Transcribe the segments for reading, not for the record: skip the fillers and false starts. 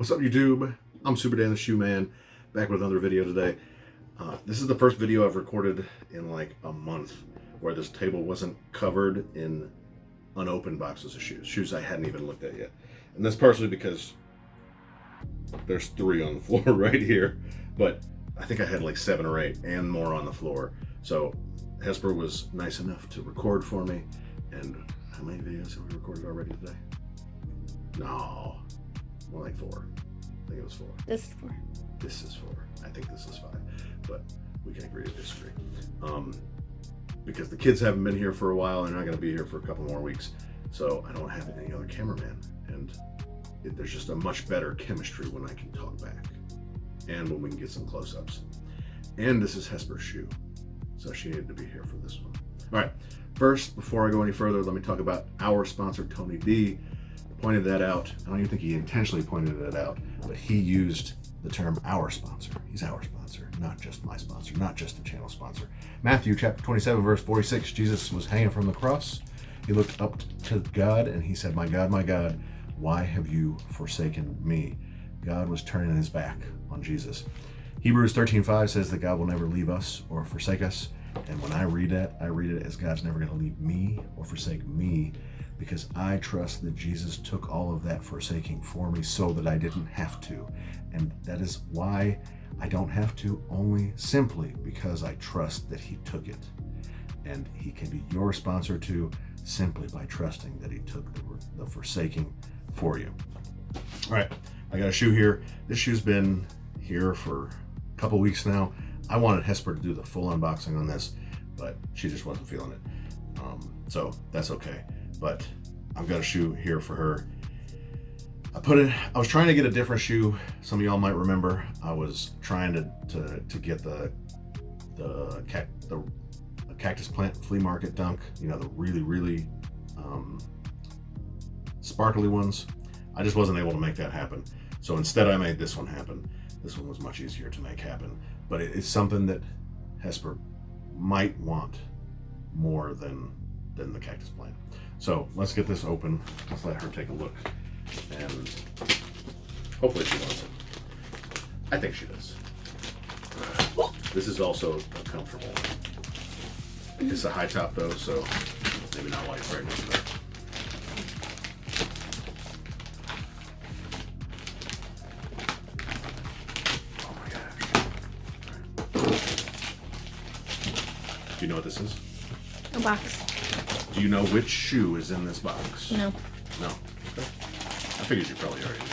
What's up, YouTube? I'm Super Dan the Shoe Man, back with another video today. This is the first video I've recorded in like a month where this table wasn't covered in unopened boxes of shoes I hadn't even looked at yet. And that's partially because there's 3 on the floor right here, but I think I had like 7 or 8 and more on the floor. So Hesper was nice enough to record for me. And how many videos have we recorded already today? No, more like 4. I think it was 4. This is 4. This is 4. I think this is 5, but we can agree to disagree. Because the kids haven't been here for a while, and they're not going to be here for a couple more weeks, so I don't have any other cameraman, and there's just a much better chemistry when I can talk back, and when we can get some close-ups. And this is Hesper's shoe, so she needed to be here for this one. All right, first, before I go any further, let me talk about our sponsor, Tony D. Pointed that out. I don't even think he intentionally pointed it out, but he used the term our sponsor. He's our sponsor, not just my sponsor, not just the channel sponsor. Matthew chapter 27, verse 46, Jesus was hanging from the cross. He looked up to God and he said, my God, why have you forsaken me? God was turning his back on Jesus. Hebrews 13:5 says that God will never leave us or forsake us. And when I read it as God's never going to leave me or forsake me, because I trust that Jesus took all of that forsaking for me so that I didn't have to. And that is why I don't have to, only simply because I trust that he took it. And he can be your sponsor too, simply by trusting that he took the forsaking for you. All right, I got a shoe here. This shoe's been here for a couple weeks now. I wanted Hesper to do the full unboxing on this, but she just wasn't feeling it. So that's okay. But I've got a shoe here for her. I was trying to get a different shoe. Some of y'all might remember I was trying to get the cactus plant flea market dunk, you know, the really sparkly ones. I just wasn't able to make that happen. So instead I made this one happen. This one was much easier to make happen, but it's something that Hesper might want more than the cactus plant. So let's get this open. Let's let her take a look, and hopefully she wants it. I think she does. This is also a comfortable one. It's a high top though, so maybe not while you're pregnant. But oh my gosh! Right. Do you know what this is? A box. Do you know which shoe is in this box? No. No. Okay. I figured you probably already knew.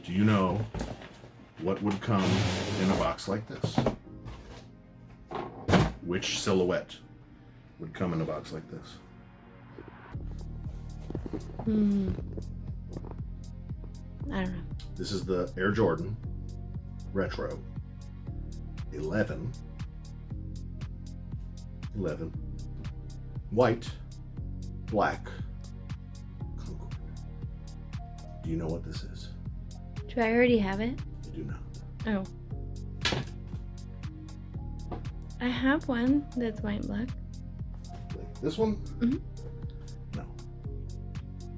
Do you know what would come in a box like this? Which silhouette would come in a box like this? I don't know. This is the Air Jordan Retro 11 white, black Concord. Do you know what this is? Do I already have it? You do not. Oh. I have one that's white and black. Like this one? Mm-hmm. No.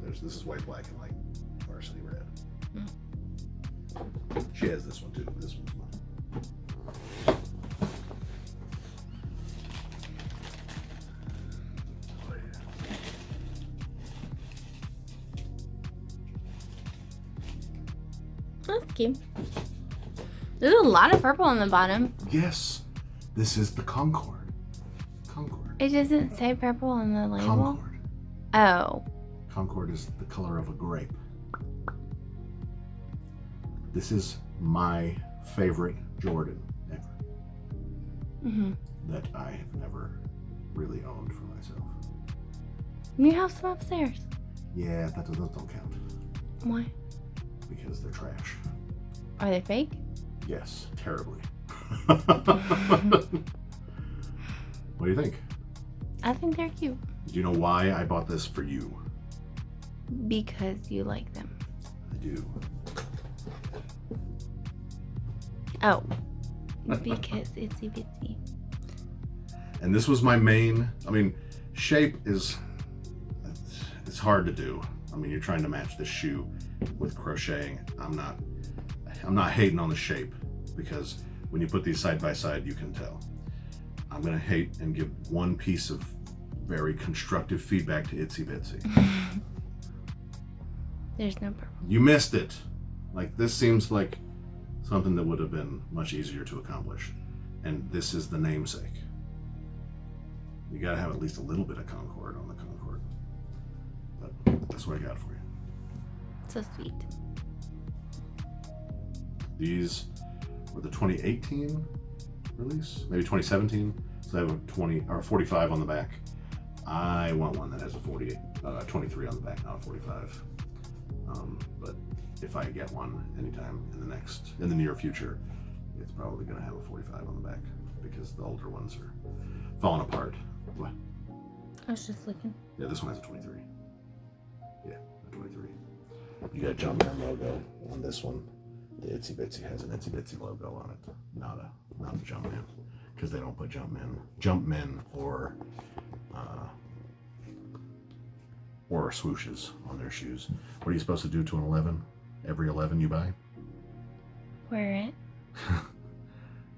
This is white, black, and like varsity red. Mm. She has this one too. This one's mine. Oh, yeah. That's cute. There's a lot of purple on the bottom. Yes. This is the Concord. Concord. It doesn't say purple on the label. Concord. Oh. Concord is the color of a grape. This is my favorite Jordan ever. That I have never really owned for myself. You have some upstairs. Yeah, those don't count. Why? Because they're trash. Are they fake? Yes, terribly. What do you think? I think they're cute. Do you know why I bought this for you? Because you like them. I do. Oh. Because itsy bitsy. And this was my main, shape is, it's hard to do. You're trying to match this shoe with crocheting. I'm not hating on the shape, because when you put these side by side, you can tell. I'm gonna hate and give one piece of very constructive feedback to Itsy Bitsy. There's no purple. You missed it. This seems like something that would have been much easier to accomplish. And this is the namesake. You gotta have at least a little bit of Concord on the Concord. But that's what I got for you. So sweet. These were the 2018 release, maybe 2017. So they have a 20 or 45 on the back. I want one that has a 23 on the back, not a 45. But if I get one anytime in the near future, it's probably going to have a 45 on the back, because the older ones are falling apart. What? I was just looking. Yeah, this one has a 23. Yeah, a 23. You got a Jumpman logo on this one. The Itsy Bitsy has an Itsy Bitsy logo on it, not a Jumpman, because they don't put Jumpmen or swooshes on their shoes. What are you supposed to do to an 11? Every 11 you buy? Wear it.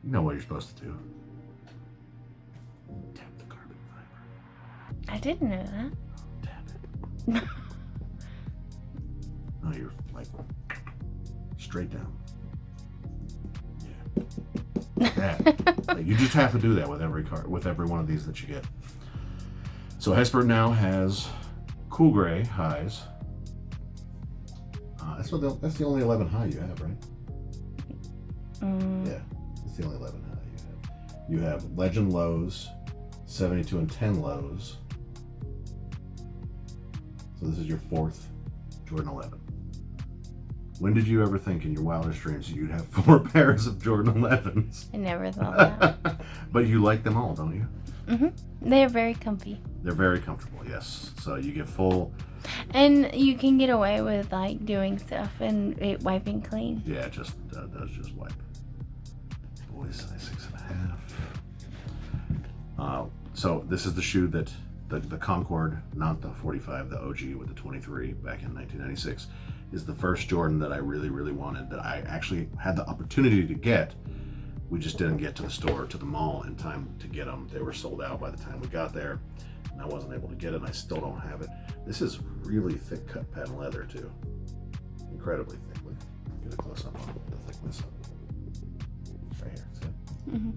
You know what you're supposed to do. Tap the carbon fiber. I didn't know that. Tap it. No, you're straight down. Yeah. You just have to do that with every one of these that you get. So Hesper now has cool gray highs. That's the only 11 high you have, right? Yeah, it's the only 11 high you have. You have Legend lows, 72 and 10 lows. So this is your fourth Jordan 11. When did you ever think in your wildest dreams you'd have 4 pairs of Jordan 11s? I never thought that. But you like them all, don't you? Mm-hmm. They're very comfy. They're very comfortable, yes. So you get full... And you can get away with doing stuff and it wiping clean. Yeah, it just does just wipe. Boys size 6.5. So this is the shoe that the Concord, not the 45, the OG with the 23 back in 1996, is the first Jordan that I really, really wanted, that I actually had the opportunity to get. We just didn't get to the store, to the mall in time to get them. They were sold out by the time we got there, and I wasn't able to get it, and I still don't have it. This is really thick cut patent leather too. Incredibly thickly. Get a close up on the thickness. Right here, see it? Mm-hmm.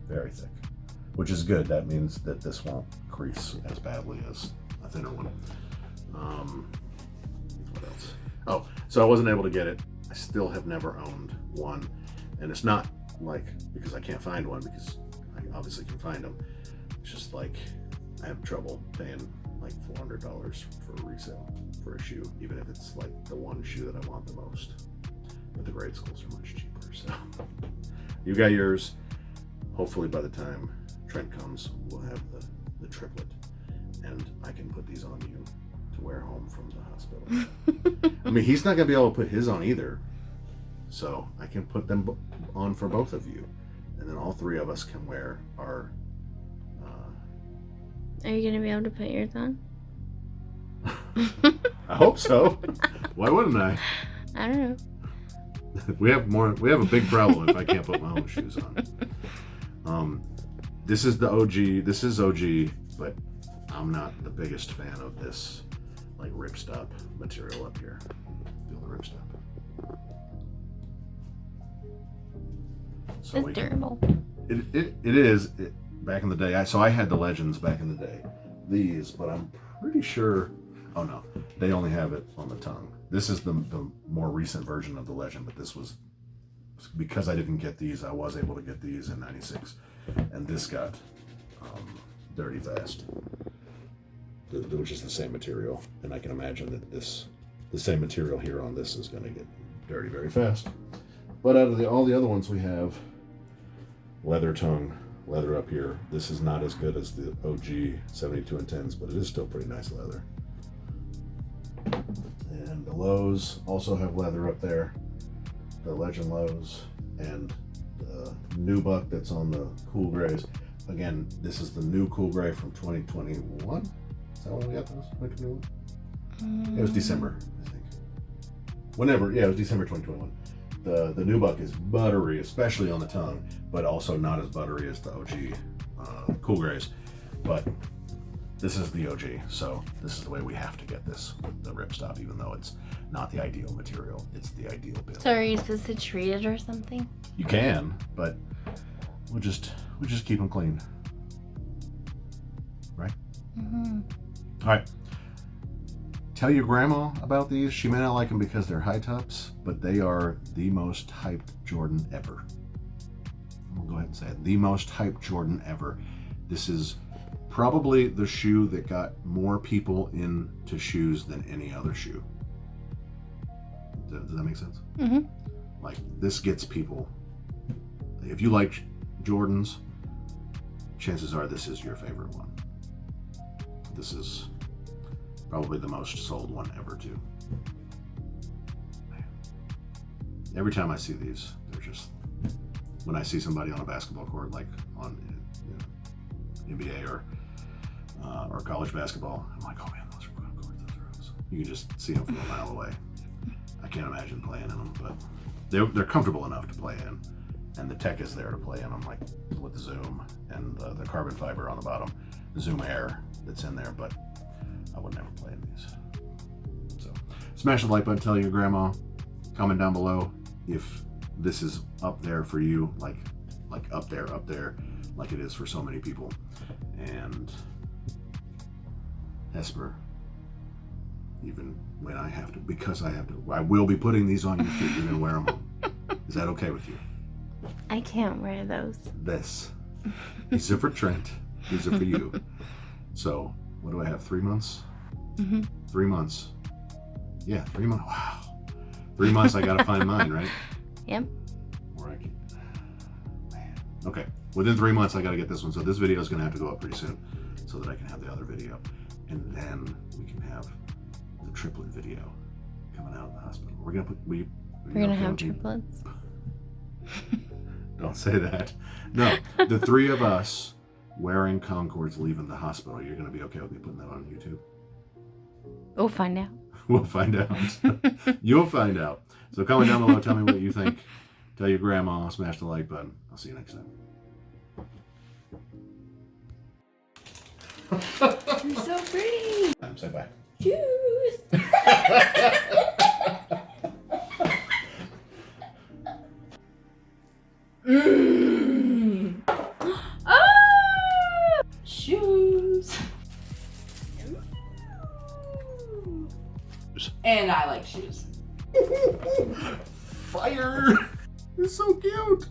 Very thick, which is good. That means that this won't crease as badly as a thinner one. What else? Oh, so I wasn't able to get it. I still have never owned one, and it's not because I can't find one, because I obviously can find them. It's just I have trouble paying $400 for a resale for a shoe, even if it's the one shoe that I want the most. But the grade schools are much cheaper. So you got yours. Hopefully by the time Trent comes, we'll have the triplet, and I can put these on you to wear home from the hospital. He's not gonna be able to put his on either, so I can put them on for both of you, and then all 3 of us can wear our. Are you gonna be able to put yours on? I hope so. Why wouldn't I? I don't know. We have a big problem if I can't put my own shoes on. This is the OG. This is OG, but I'm not the biggest fan of this ripstop material up here. Feel the ripstop. So it's durable. It is. Back in the day, I had the Legends back in the day. These, but I'm pretty sure. Oh no, they only have it on the tongue. This is the more recent version of the Legend, but this was because I didn't get these. I was able to get these in '96, and this got dirty fast, which is the same material, and I can imagine that the same material here on this is going to get dirty very fast. But out of all the other ones, we have leather tongue, leather up here. This is not as good as the OG 72 and 10s, but it is still pretty nice leather. And the lows also have leather up there. The Legend lows and the new buck that's on the cool grays. Again, this is the new cool gray from 2021. Is that when we got those? 2021? It was December, I think. Whenever, yeah, it was December 2021. The new buck is buttery, especially on the tongue, but also not as buttery as the OG cool grays. But this is the OG, so this is the way we have to get this, the ripstop, even though it's not the ideal material. It's the ideal build. So are you supposed to treat it or something? You can, but we'll just keep them clean, right? Mm-hmm. All right. Tell your grandma about these. She may not like them because they're high tops, but they are the most hyped Jordan ever. We'll go ahead and say it. The most hyped Jordan ever. This is probably the shoe that got more people into shoes than any other shoe. Does that make sense? Mm-hmm. Like, this gets people. If you like Jordans, chances are this is your favorite one. This is probably the most sold one ever, too. Man. Every time I see these, they're just, when I see somebody on a basketball court, like on NBA or college basketball, I'm like, oh man, those are CONCORD, those are awesome. You can just see them from a mile away. I can't imagine playing in them, but they're comfortable enough to play in, and the tech is there to play in them, like with the Zoom and the carbon fiber on the bottom, the Zoom Air that's in there, but I would never play in these. So smash the like button, tell your grandma, comment down below if this is up there for you, like up there, like it is for so many people. And Hesper, even when I have to, because I will be putting these on your feet. You're gonna wear them. Is that okay with you? I can't wear those. These are for Trent. These are for you. So, what do I have? 3 months? Mm-hmm. 3 months. Yeah, 3 months. Wow. 3 months. I gotta find mine, right? Yep. Or I can. Man. Okay. Within 3 months, I gotta get this one. So this video is gonna have to go up pretty soon, so that I can have the other video, and then we can have the triplet video coming out of the hospital. We're gonna put We're gonna have triplets. Don't say that. No, the three of us wearing Concords leaving the hospital. You're gonna be okay with me putting that on YouTube? We'll find out. We'll find out. You'll find out. So comment down below. Tell me what you think. Tell your grandma. Smash the like button. I'll see you next time. You're so pretty. Say bye. Choose. Ah! Shoes. And I like shoes. Fire! It's so cute.